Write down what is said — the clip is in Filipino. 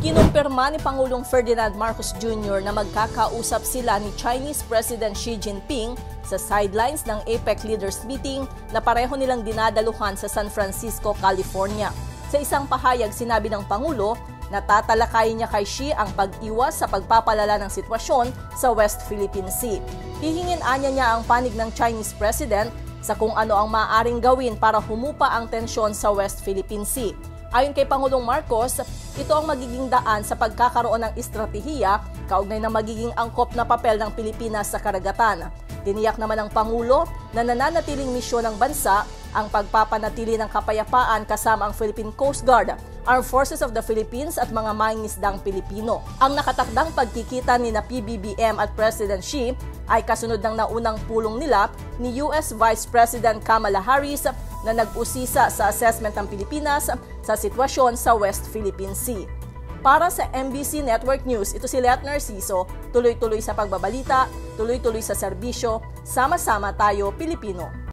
Kinumpirma ni Pangulong Ferdinand Marcos Jr. na magkakausap sila ni Chinese President Xi Jinping sa sidelines ng APEC Leaders Meeting na pareho nilang dinadaluhan sa San Francisco, California. Sa isang pahayag, sinabi ng Pangulo na tatalakayin niya kay Xi ang pag-iwas sa pagpapalala ng sitwasyon sa West Philippine Sea. Hihingin anya niya ang panig ng Chinese President sa kung ano ang maaaring gawin para humupa ang tensyon sa West Philippine Sea. Ayon kay Pangulong Marcos, ito ang magiging daan sa pagkakaroon ng estratehiya kaugnay ng magiging angkop na papel ng Pilipinas sa karagatan. Tiniyak naman ng Pangulo na nananatiling misyon ng bansa ang pagpapanatili ng kapayapaan kasama ang Philippine Coast Guard, Armed Forces of the Philippines at mga mangingisdang Pilipino. Ang nakatakdang pagkikita ni PBBM at President Xi ay kasunod ng naunang pulong nila ni US Vice President Kamala Harris na nag-usisa sa assessment ng Pilipinas sa sitwasyon sa West Philippine Sea. Para sa MBC Network News, ito si Let Narciso, tuloy-tuloy sa pagbabalita, tuloy-tuloy sa serbisyo, sama-sama tayo Pilipino.